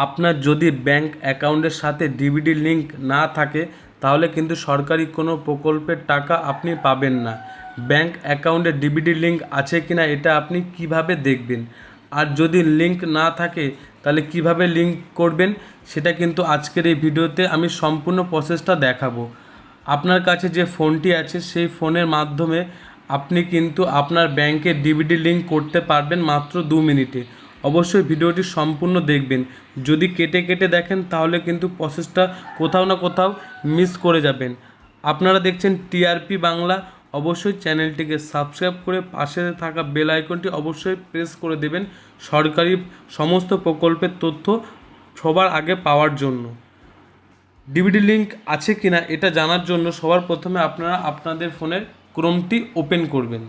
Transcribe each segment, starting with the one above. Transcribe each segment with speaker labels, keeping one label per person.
Speaker 1: আপনার যদি ব্যাংক অ্যাকাউন্টের সাথে ডিবিটি লিঙ্ক না থাকে তাহলে কিন্তু সরকারি কোনো প্রকল্পের টাকা আপনি পাবেন না। ব্যাংক অ্যাকাউন্টে ডিবিটি লিঙ্ক আছে কি না এটা আপনি কিভাবে দেখবেন, আর যদি লিঙ্ক না থাকে তাহলে কিভাবে লিঙ্ক করবেন সেটা কিন্তু আজকের এই ভিডিওতে আমি সম্পূর্ণ প্রসেসটা দেখাবো। আপনার কাছে যে ফোনটি আছে সেই ফোনের মাধ্যমে আপনি কিন্তু আপনার ব্যাংকের ডিবিটি লিঙ্ক করতে পারবেন মাত্র 2 মিনিটে। অবশ্যই ভিডিওটি সম্পূর্ণ দেখবেন। যদি কেটে কেটে দেখেন তাহলে কিন্তু প্রসেসটা কোথাও না কোথাও মিস করে যাবেন। আপনারা দেখছেন টিআরপি বাংলা, অবশ্যই চ্যানেলটিকে সাবস্ক্রাইব করে পাশে থাকা বেল আইকনটি অবশ্যই প্রেস করে দেবেন সরকারি সমস্ত প্রকল্পের তথ্য সবার আগে পাওয়ার জন্য। ডিবিটি লিঙ্ক আছে কিনা এটা জানার জন্য সবার প্রথমে আপনারা আপনাদের ফোনের ক্রোমটি ওপেন করবেন।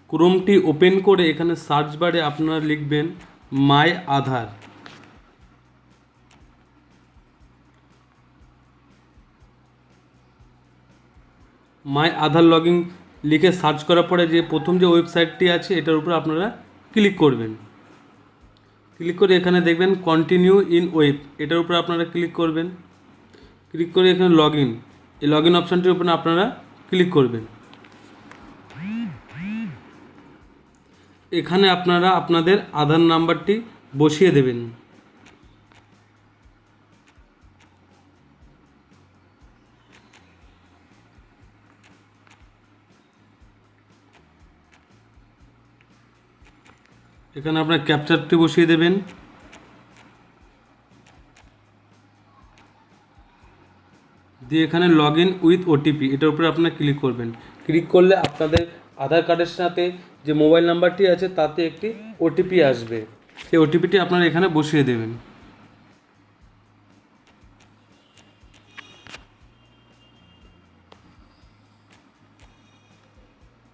Speaker 1: ক্রোমটি ওপেন করে এখানে সার্চ বারে আপনারা লিখবেন মাই আধার। মাই আধার লগইন লিখে সার্চ করার পরে যে প্রথম যে ওয়েবসাইটটি আছে এটার উপর আপনারা ক্লিক করবেন। ক্লিক করে এখানে দেখবেন কন্টিনিউ ইন ওয়েব, এটার উপর আপনারা ক্লিক করবেন। ক্লিক করে এখানে লগইন, এই লগইন অপশানটির উপর আপনারা ক্লিক করবেন। এখানে আপনারা আপনাদের আধার নাম্বারটি বসিয়ে দেবেন। এখানে আপনার ক্যাপচারটি বসিয়ে দেবেন। দিয়ে এখানে লগ ইন উইথ ওটিপি এটার উপরে আপনারা ক্লিক করবেন। ক্লিক করলে আপনাদের আধার কার্ডের সাথে যে মোবাইল নাম্বারটি আছে তাতে একটি ওটিপি আসবে, সেই ওটিপিটি আপনারা এখানে বসিয়ে দেবেন।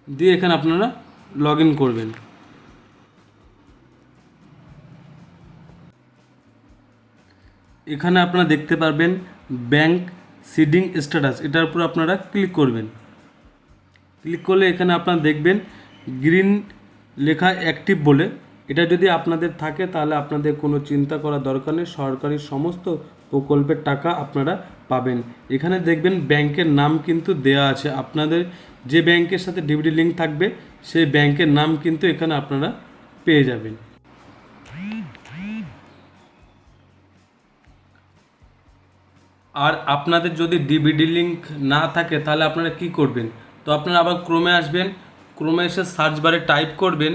Speaker 1: দিয়ে এখানে আপনারা লগ ইন করবেন। এখানে আপনারা দেখতে পারবেন ব্যাংক সিডিং স্ট্যাটাস, এটার উপর আপনারা ক্লিক করবেন। ক্লিক করলে এখানে আপনারা দেখবেন গ্রিন লেখা অ্যাক্টিভ বলে, এটা যদি আপনাদের থাকে তাহলে আপনাদের কোনো চিন্তা করার দরকার নেই, সরকারি সমস্ত প্রকল্পের টাকা আপনারা পাবেন। এখানে দেখবেন ব্যাংকের নাম কিন্তু দেয়া আছে, আপনাদের যে ব্যাংকের সাথে ডিবিটি লিঙ্ক থাকবে সেই ব্যাংকের নাম কিন্তু এখানে আপনারা পেয়ে যাবেন। আর আপনাদের যদি ডিবিটি লিঙ্ক না থাকে তাহলে আপনারা কি করবেন, তো আপনারা আবার ক্রোমে আসবেন। ক্রোমে এসে সার্চ বারে টাইপ করবেন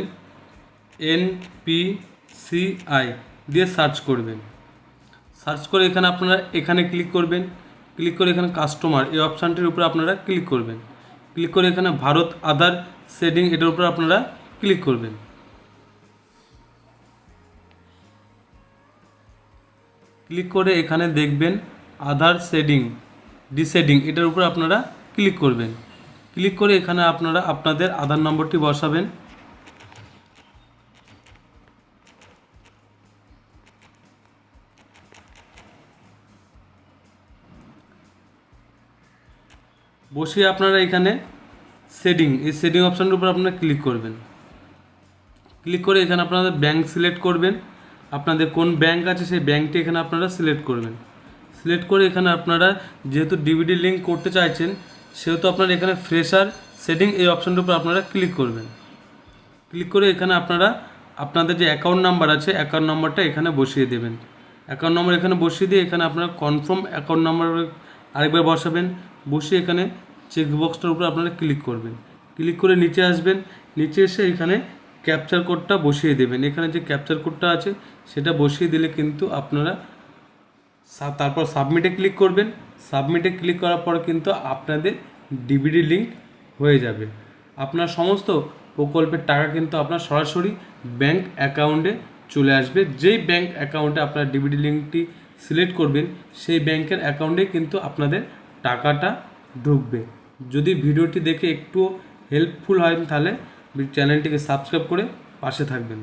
Speaker 1: NPCI দিয়ে সার্চ করবেন। সার্চ করে এখানে আপনারা এখানে ক্লিক করবেন। ক্লিক করে এখানে কাস্টমার এই অপশানটির উপরে আপনারা ক্লিক করবেন। ক্লিক করে এখানে ভারত আধার সেটিং এটার উপর আপনারা ক্লিক করবেন। ক্লিক করে এখানে দেখবেন আধার সেটিং ডিসেটিং এটার উপর আপনারা ক্লিক করবেন। ক্লিক করে এখানে আপনারা আপনাদের আধার নম্বরটি বসাবেন। বসিয়ে আপনারা এখানে সেটিং এই সেটিং অপশানের উপর আপনারা ক্লিক করবেন। ক্লিক করে এখানে আপনাদের ব্যাংক সিলেক্ট করবেন, আপনাদের কোন ব্যাংক আছে সেই ব্যাংকটি এখানে আপনারা সিলেক্ট করবেন। সিলেক্ট করে এখানে আপনারা যেহেতু ডিবিটি লিঙ্ক করতে চাইছেন সেহেতু আপনারা এখানে ফ্রেশার সেটিং এই অপশানটির উপর আপনারা ক্লিক করবেন। ক্লিক করে এখানে আপনারা আপনাদের যে অ্যাকাউন্ট নাম্বার আছে অ্যাকাউন্ট নাম্বারটা এখানে বসিয়ে দেবেন। অ্যাকাউন্ট নাম্বার এখানে বসিয়ে দিয়ে এখানে আপনারা কনফার্ম অ্যাকাউন্ট নাম্বার আরেকবার বসাবেন। বসিয়ে এখানে চেকবক্সটার উপর আপনারা ক্লিক করবেন। ক্লিক করে নিচে আসবেন, নিচে এসে এখানে ক্যাপচার কোডটা বসিয়ে দেবেন। এখানে যে ক্যাপচার কোডটা আছে সেটা বসিয়ে দিলে কিন্তু আপনারা তারপর সাবমিটে ক্লিক করবেন। সাবমিটে ক্লিক করার পর কিন্তু আপনাদের ডিবিটি লিঙ্ক হয়ে যাবে। আপনার সমস্ত প্রকল্পের টাকা কিন্তু আপনার সরাসরি ব্যাংক অ্যাকাউন্টে চলে আসবে। যেই ব্যাংক অ্যাকাউন্টে আপনার ডিবিটি লিঙ্কটি সিলেক্ট করবেন সেই ব্যাংকের অ্যাকাউন্টে কিন্তু আপনাদের টাকাটা ঢুকবে। যদি ভিডিওটি দেখে একটু হেল্পফুল হয় তাহলে চ্যানেলটিকে সাবস্ক্রাইব করে পাশে থাকবেন।